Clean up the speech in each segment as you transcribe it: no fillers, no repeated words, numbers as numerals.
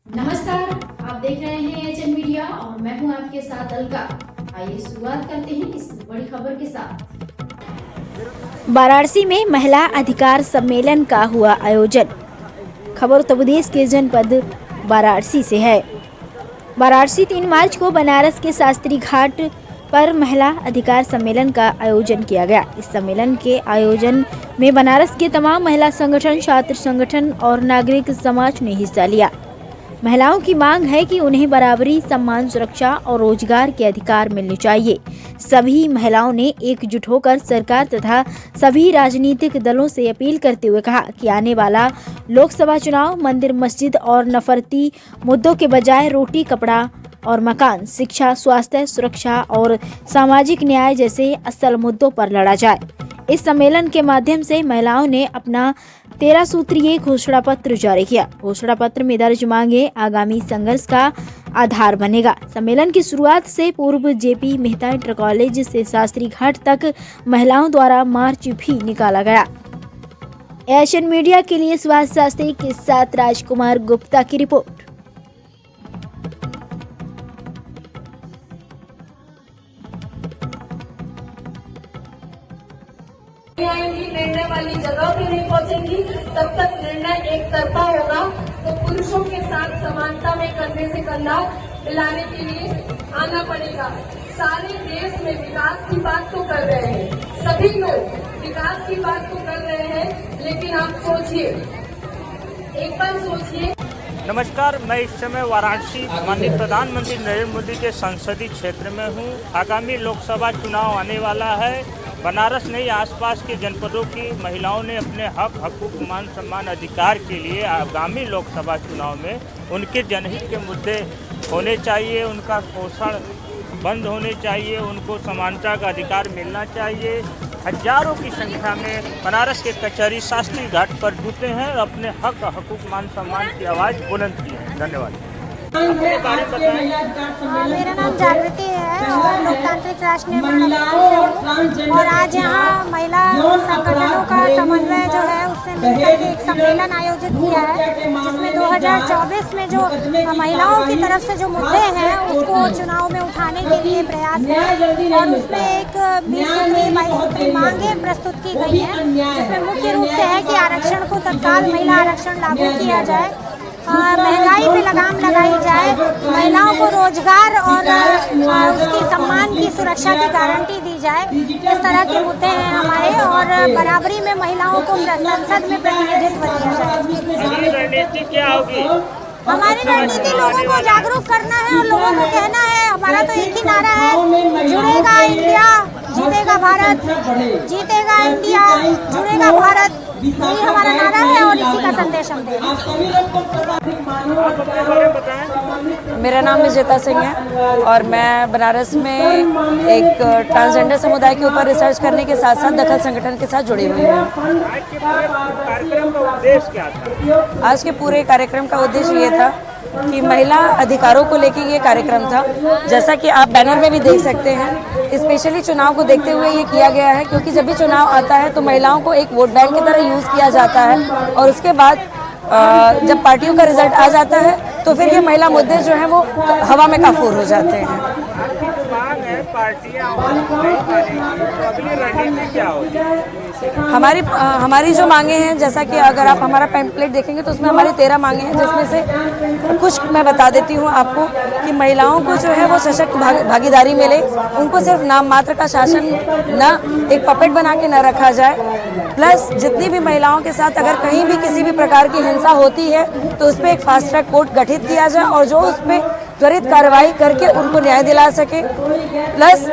नमस्कार, आप देख रहे हैं एचएन मीडिया और मैं हूं आपके साथ अलका। आइए शुरुआत करते हैं इस बड़ी खबर के साथ। वाराणसी में महिला अधिकार सम्मेलन का हुआ आयोजन। खबर उत्तर प्रदेश के जनपद वाराणसी से है। वाराणसी 3 मार्च को बनारस के शास्त्री घाट पर महिला अधिकार सम्मेलन का आयोजन किया गया। इस सम्मेलन के आयोजन में बनारस के तमाम महिला संगठन, छात्र संगठन और नागरिक समाज ने हिस्सा लिया। महिलाओं की मांग है कि उन्हें बराबरी, सम्मान, सुरक्षा और रोजगार के अधिकार मिलने चाहिए। सभी महिलाओं ने एकजुट होकर सरकार तथा सभी राजनीतिक दलों से अपील करते हुए कहा कि आने वाला लोकसभा चुनाव मंदिर, मस्जिद और नफरती मुद्दों के बजाय रोटी, कपड़ा और मकान, शिक्षा, स्वास्थ्य, सुरक्षा और सामाजिक न्याय जैसे असल मुद्दों पर लड़ा जाए। इस सम्मेलन के माध्यम से महिलाओं ने अपना 13 सूत्रीय घोषणा पत्र जारी किया। घोषणा पत्र में दर्ज मांगे आगामी संघर्ष का आधार बनेगा। सम्मेलन की शुरुआत से पूर्व जेपी मेहता इंटर कॉलेज से शास्त्री घाट तक महिलाओं द्वारा मार्च भी निकाला गया। एशियन मीडिया के लिए सुभाष शास्त्री के साथ राजकुमार गुप्ता की रिपोर्ट। निर्णय वाली जगह पे नहीं पहुंचेंगी तब तक निर्णय एक तरफा होगा। तो पुरुषों के साथ समानता में कंधे से कंधा मिलाने के लिए आना पड़ेगा। सारे देश में विकास की बात तो कर रहे हैं, सभी लोग विकास की बात तो कर रहे हैं, लेकिन आप सोचिए, एक बार सोचिए। नमस्कार, मैं इस समय वाराणसी माननीय प्रधानमंत्री नरेंद्र मोदी के संसदीय क्षेत्र में हूं। आगामी लोकसभा चुनाव आने वाला है। बनारस नहीं, आसपास के जनपदों की महिलाओं ने अपने हक, हकूक, मान सम्मान, अधिकार के लिए आगामी लोकसभा चुनाव में उनके जनहित के मुद्दे होने चाहिए, उनका शोषण बंद होने चाहिए, उनको समानता का अधिकार मिलना चाहिए। हजारों की संख्या में बनारस के कचहरी शास्त्री घाट पर जुटे हैं और अपने हक, हकूक, मान सम्मान की आवाज़ बुलंद की है। धन्यवाद। मेरा नाम जागृति है और लोकतांत्रिक राष्ट्र निर्माण अभियान से हूँ और आज यहाँ महिला संगठनों का समन्वय जो है उससे मिलकर के एक सम्मेलन आयोजित किया है, जिसमें 2024 में जो महिलाओं की तरफ से जो मुद्दे हैं उसको चुनाव में उठाने के लिए प्रयास है और उसमें एक 20 सूत्री 22 सूत्री मांगें प्रस्तुत की गई हैं, जिसमें मुख्य रूप से है कि आरक्षण को तत्काल महिला आरक्षण लागू किया जाए, महंगाई पे लगाम लगाई जाए, महिलाओं को रोजगार और उसकी सम्मान की सुरक्षा की गारंटी दी जाए। इस तरह के मुद्दे हैं हमारे और बराबरी में महिलाओं को संसद में प्रतिनिधित्व दिया जाए। रणनीति क्या होगी? हमारी रणनीति लोगों को जागरूक करना है और लोगों को कहना है, हमारा तो एक ही नारा है, जुड़ेगा इंडिया, जीतेगा भारत, जीतेगा इंडिया, जुड़ेगा भारत, यही हमारा नारा है और इसी का संदेश हम दें। मेरा नाम विजेता सिंह है और मैं बनारस में एक ट्रांसजेंडर समुदाय के ऊपर रिसर्च करने के साथ साथ दखल संगठन के साथ जुड़ी हुई हूँ। आज के पूरे कार्यक्रम का उद्देश्य ये था कि महिला अधिकारों को लेकर ये कार्यक्रम था। जैसा कि आप बैनर में भी देख सकते हैं, स्पेशली चुनाव को देखते हुए ये किया गया है, क्योंकि जब भी चुनाव आता है तो महिलाओं को एक वोट बैंक की तरह यूज़ किया जाता है और उसके बाद जब पार्टियों का रिजल्ट आ जाता है तो फिर ये महिला मुद्दे जो हैं वो हवा में काफूर हो जाते हैं। हमारी जो मांगे हैं, जैसा कि अगर आप हमारा पैम्पलेट देखेंगे तो उसमें हमारी 13 मांगे हैं, जिसमें से कुछ मैं बता देती हूँ आपको कि महिलाओं को जो है वो सशक्त भागीदारी मिले, उनको सिर्फ नाम मात्र का शासन न एक पपेट बना के न रखा जाए, प्लस जितनी भी महिलाओं के साथ अगर कहीं भी किसी भी प्रकार की हिंसा होती है तो उस पर एक फास्ट ट्रैक कोर्ट गठित किया जाए और जो उस पर त्वरित कार्रवाई करके उनको न्याय दिला सके। प्लस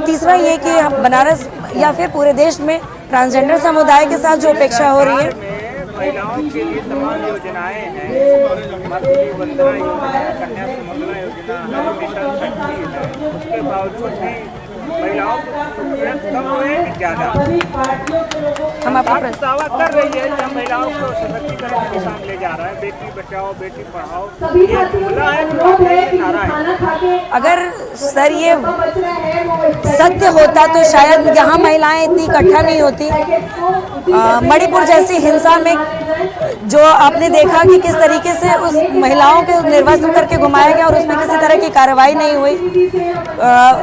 तीसरा ये कि बनारस या फिर पूरे देश में ट्रांसजेंडर समुदाय के साथ जो अपेक्षा हो रही है, महिलाओं के लिए तमाम योजनाएं हैं, मातृ वंदना योजना, कन्या सुमंगला योजना, मिशन शक्ति है, उसके बावजूद भी महिलाओं को कम हुए कि ज़्यादा हम आपको दावा कर रही है कि हम महिलाओं को सशक्तिकरण के दिशा में ले जा रहा है। बेटी बचाओ, बेटी पढ़ाओ, ये जुमला है, ये नारा है। अगर सर ये सत्य होता तो शायद यहाँ महिलाएं इतनी इकट्ठा नहीं होती। मणिपुर जैसी हिंसा में जो आपने देखा कि किस तरीके से उस महिलाओं के निर्वासन करके घुमाया गया और उसमें किसी तरह की कार्रवाई नहीं हुई।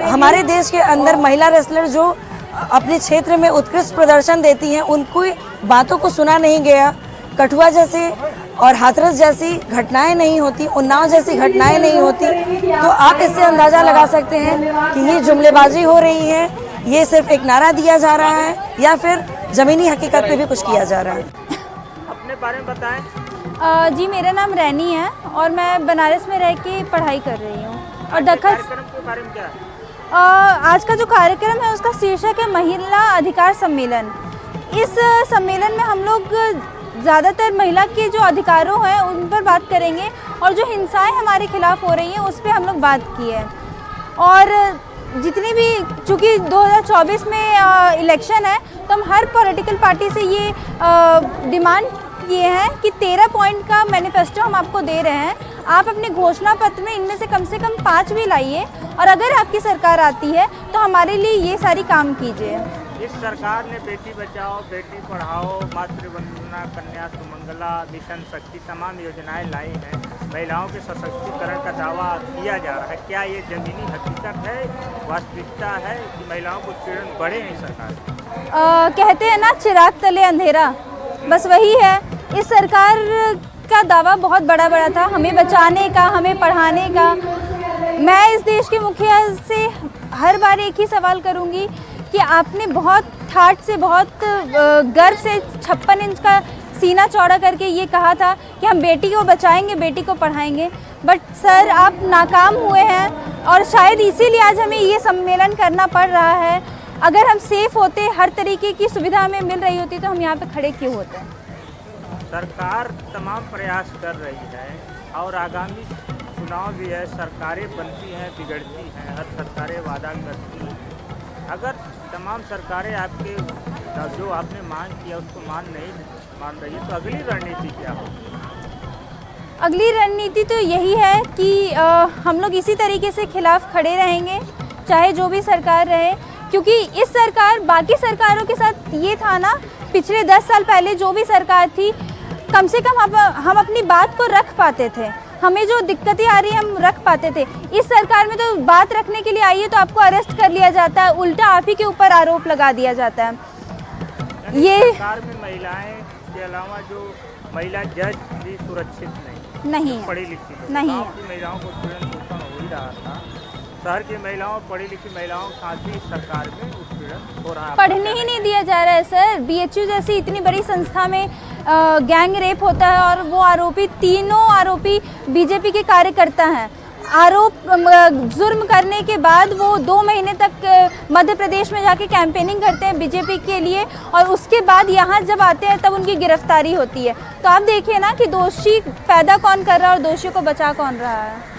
हमारे देश के अंदर महिला रेसलर जो अपने क्षेत्र में उत्कृष्ट प्रदर्शन देती हैं, उनको बातों को सुना नहीं गया। कठुआ जैसे और हाथरस जैसी घटनाएं नहीं होती, उन्नाव जैसी घटनाएं नहीं होती, तो आप इससे अंदाज़ा लगा सकते हैं कि ये जुमलेबाजी हो रही है, ये सिर्फ एक नारा दिया जा रहा है या फिर ज़मीनी हकीकत पे भी कुछ किया जा रहा है। अपने बारे में बताएं। जी मेरा नाम रैनी है और मैं बनारस में रह के पढ़ाई कर रही हूँ। और दखल कार्यक्रम के बारे में क्या है? आज का जो कार्यक्रम है उसका शीर्षक है महिला अधिकार सम्मेलन। इस सम्मेलन में हम लोग ज़्यादातर महिला के जो अधिकारों हैं उन पर बात करेंगे और जो हिंसाएं हमारे खिलाफ हो रही हैं उस पर हम लोग बात की है। और जितनी भी, चूँकि 2024 में इलेक्शन है, तो हम हर पॉलिटिकल पार्टी से ये डिमांड किए हैं कि 13 पॉइंट का मैनिफेस्टो हम आपको दे रहे हैं, आप अपने घोषणा पत्र में इनमें से कम 5 भी लाइए और अगर आपकी सरकार आती है तो हमारे लिए ये सारी काम कीजिए। इस सरकार ने बेटी बचाओ, बेटी पढ़ाओ, मातृ वंदना, कन्या सुमंगला, मिशन शक्ति तमाम योजनाएं लाई हैं। महिलाओं के सशक्तिकरण का दावा किया जा रहा है। क्या ये जमीनी हकीकत है, वास्तविकता है कि महिलाओं को उत्पीड़न बढ़े हैं सरकार? कहते हैं ना, चिराग तले अंधेरा, बस वही है। इस सरकार का दावा बहुत बड़ा था, हमें बचाने का, हमें पढ़ाने का। मैं इस देश के मुखिया से हर बार एक ही सवाल करूंगी कि आपने बहुत ठाठ से, बहुत गर्व से 56 इंच का सीना चौड़ा करके ये कहा था कि हम बेटी को बचाएंगे, बेटी को पढ़ाएंगे, बट सर आप नाकाम हुए हैं और शायद इसीलिए आज हमें ये सम्मेलन करना पड़ रहा है। अगर हम सेफ होते, हर तरीके की सुविधा हमें मिल रही होती, तो हम यहाँ पे खड़े क्यों होते? सरकार तमाम प्रयास कर रही है और आगामी चुनाव भी है। सरकारें बनती हैं, बिगड़ती हैं, हर सरकारें वादा करती हैं। अगर तमाम सरकारें आपके जो आपने मांग किया उसको मान रही है, तो अगली रणनीति क्या होगी? अगली रणनीति तो यही है कि हम लोग इसी तरीके से खिलाफ खड़े रहेंगे, चाहे जो भी सरकार रहे, क्योंकि इस सरकार बाकी सरकारों के साथ ये था ना, पिछले 10 साल पहले जो भी सरकार थी, कम से कम हम अपनी बात को रख पाते थे, हमें जो दिक्कतें आ रही हैं हम रख पाते थे। इस सरकार में तो बात रखने के लिए आई है तो आपको अरेस्ट कर लिया जाता है, उल्टा आप ही के ऊपर आरोप लगा दिया जाता है। ये सरकार में महिलाएं के अलावा जो महिला जज भी सुरक्षित नहीं है, पढ़ी लिखी नहीं। गाँव की महिलाओं को उत्पीड़न शोषण हो ही रहा था, शहर की महिलाओं, पढ़ी लिखी महिलाओं के साथ भी सरकार में उत्पीड़न हो रहा है। पढ़ने ही नहीं दिया जा रहा है सर। BHU जैसी इतनी बड़ी संस्था में गैंग रेप होता है और वो तीनों आरोपी बीजेपी के कार्यकर्ता हैं। जुर्म करने के बाद वो 2 महीने तक मध्य प्रदेश में जाके कैंपेनिंग करते हैं बीजेपी के लिए और उसके बाद यहाँ जब आते हैं तब उनकी गिरफ्तारी होती है। तो आप देखिए ना कि दोषी पैदा कौन कर रहा है और दोषियों को बचा कौन रहा है।